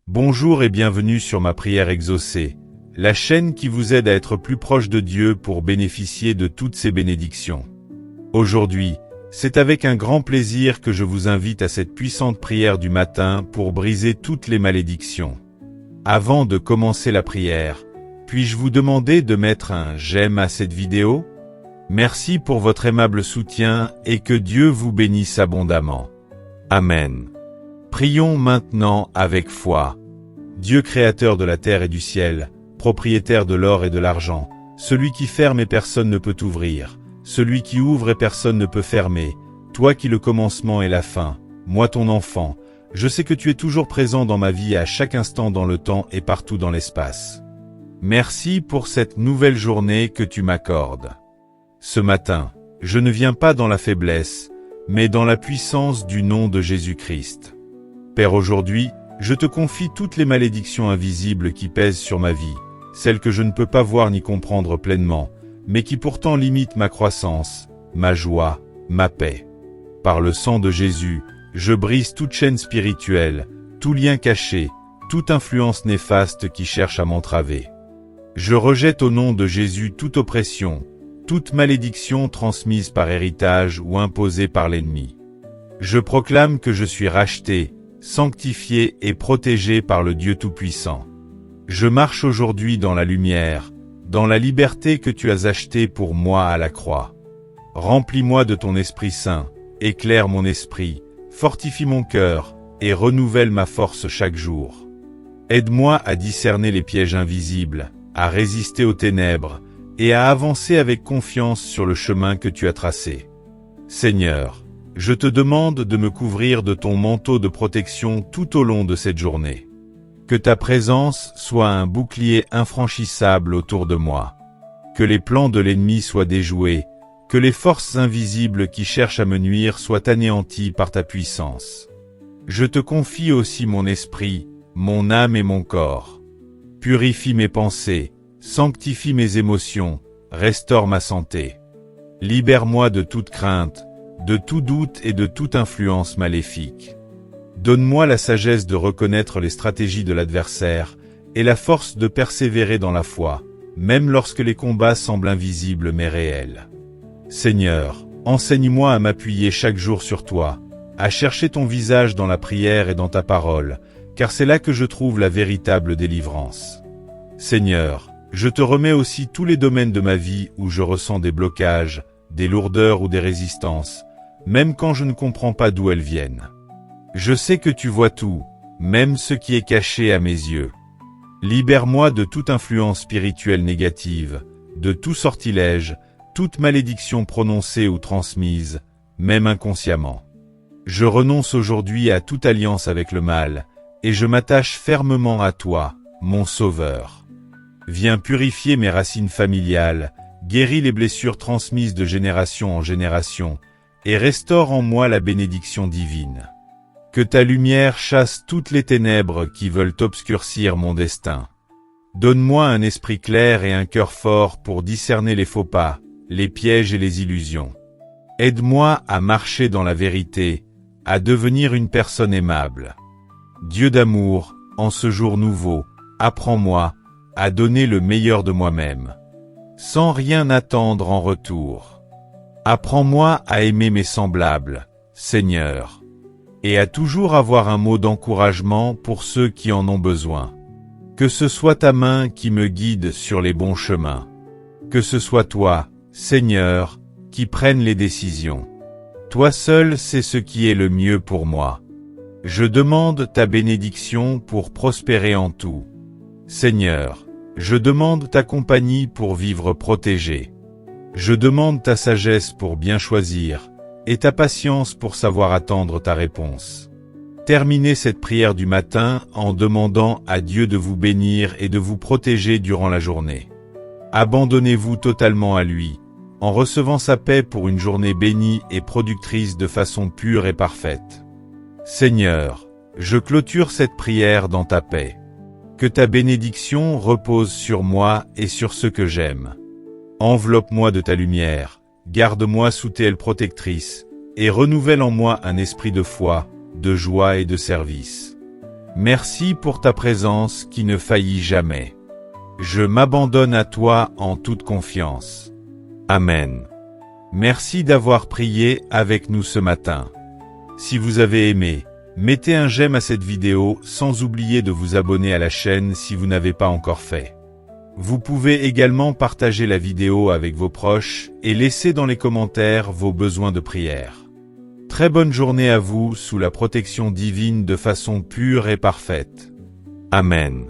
Bonjour et bienvenue sur ma prière exaucée, la chaîne qui vous aide à être plus proche de Dieu pour bénéficier de toutes ses bénédictions. Aujourd'hui, c'est avec un grand plaisir que je vous invite à cette puissante prière du matin pour briser toutes les malédictions. Avant de commencer la prière, puis-je vous demander de mettre un « j'aime » à cette vidéo? Merci pour votre aimable soutien et que Dieu vous bénisse abondamment. Amen. Prions maintenant avec foi. Dieu créateur de la terre et du ciel, propriétaire de l'or et de l'argent, celui qui ferme et personne ne peut ouvrir, celui qui ouvre et personne ne peut fermer, toi qui le commencement et la fin, moi ton enfant, je sais que tu es toujours présent dans ma vie à chaque instant dans le temps et partout dans l'espace. Merci pour cette nouvelle journée que tu m'accordes. Ce matin, je ne viens pas dans la faiblesse, mais dans la puissance du nom de Jésus-Christ. Père, aujourd'hui, je te confie toutes les malédictions invisibles qui pèsent sur ma vie, celles que je ne peux pas voir ni comprendre pleinement, mais qui pourtant limitent ma croissance, ma joie, ma paix. Par le sang de Jésus, je brise toute chaîne spirituelle, tout lien caché, toute influence néfaste qui cherche à m'entraver. Je rejette au nom de Jésus toute oppression, toute malédiction transmise par héritage ou imposée par l'ennemi. Je proclame que je suis racheté, sanctifié et protégé par le Dieu Tout-Puissant. Je marche aujourd'hui dans la lumière, dans la liberté que tu as achetée pour moi à la croix. Remplis-moi de ton Esprit Saint, éclaire mon esprit, fortifie mon cœur, et renouvelle ma force chaque jour. Aide-moi à discerner les pièges invisibles, à résister aux ténèbres, et à avancer avec confiance sur le chemin que tu as tracé. Seigneur, je te demande de me couvrir de ton manteau de protection tout au long de cette journée. Que ta présence soit un bouclier infranchissable autour de moi. Que les plans de l'ennemi soient déjoués, que les forces invisibles qui cherchent à me nuire soient anéanties par ta puissance. Je te confie aussi mon esprit, mon âme et mon corps. Purifie mes pensées, sanctifie mes émotions, restaure ma santé. Libère-moi de toute crainte, de tout doute et de toute influence maléfique. Donne-moi la sagesse de reconnaître les stratégies de l'adversaire et la force de persévérer dans la foi, même lorsque les combats semblent invisibles mais réels. Seigneur, enseigne-moi à m'appuyer chaque jour sur toi, à chercher ton visage dans la prière et dans ta parole, car c'est là que je trouve la véritable délivrance. Seigneur, je te remets aussi tous les domaines de ma vie où je ressens des blocages, des lourdeurs ou des résistances, même quand je ne comprends pas d'où elles viennent. Je sais que tu vois tout, même ce qui est caché à mes yeux. Libère-moi de toute influence spirituelle négative, de tout sortilège, toute malédiction prononcée ou transmise, même inconsciemment. Je renonce aujourd'hui à toute alliance avec le mal, et je m'attache fermement à toi, mon Sauveur. Viens purifier mes racines familiales, guéris les blessures transmises de génération en génération, et restaure en moi la bénédiction divine. Que ta lumière chasse toutes les ténèbres qui veulent obscurcir mon destin. Donne-moi un esprit clair et un cœur fort pour discerner les faux pas, les pièges et les illusions. Aide-moi à marcher dans la vérité, à devenir une personne aimable. Dieu d'amour, en ce jour nouveau, apprends-moi à donner le meilleur de moi-même, sans rien attendre en retour. Apprends-moi à aimer mes semblables, Seigneur, et à toujours avoir un mot d'encouragement pour ceux qui en ont besoin. Que ce soit ta main qui me guide sur les bons chemins. Que ce soit toi, Seigneur, qui prenne les décisions. Toi seul sais ce qui est le mieux pour moi. Je demande ta bénédiction pour prospérer en tout. Seigneur, je demande ta compagnie pour vivre protégé. Je demande ta sagesse pour bien choisir, et ta patience pour savoir attendre ta réponse. Terminez cette prière du matin en demandant à Dieu de vous bénir et de vous protéger durant la journée. Abandonnez-vous totalement à lui, en recevant sa paix pour une journée bénie et productrice de façon pure et parfaite. Seigneur, je clôture cette prière dans ta paix. Que ta bénédiction repose sur moi et sur ceux que j'aime. Enveloppe-moi de ta lumière, garde-moi sous tes ailes protectrices, et renouvelle en moi un esprit de foi, de joie et de service. Merci pour ta présence qui ne faillit jamais. Je m'abandonne à toi en toute confiance. Amen. Merci d'avoir prié avec nous ce matin. Si vous avez aimé, mettez un j'aime à cette vidéo sans oublier de vous abonner à la chaîne si vous n'avez pas encore fait. Vous pouvez également partager la vidéo avec vos proches et laisser dans les commentaires vos besoins de prière. Très bonne journée à vous sous la protection divine de façon pure et parfaite. Amen.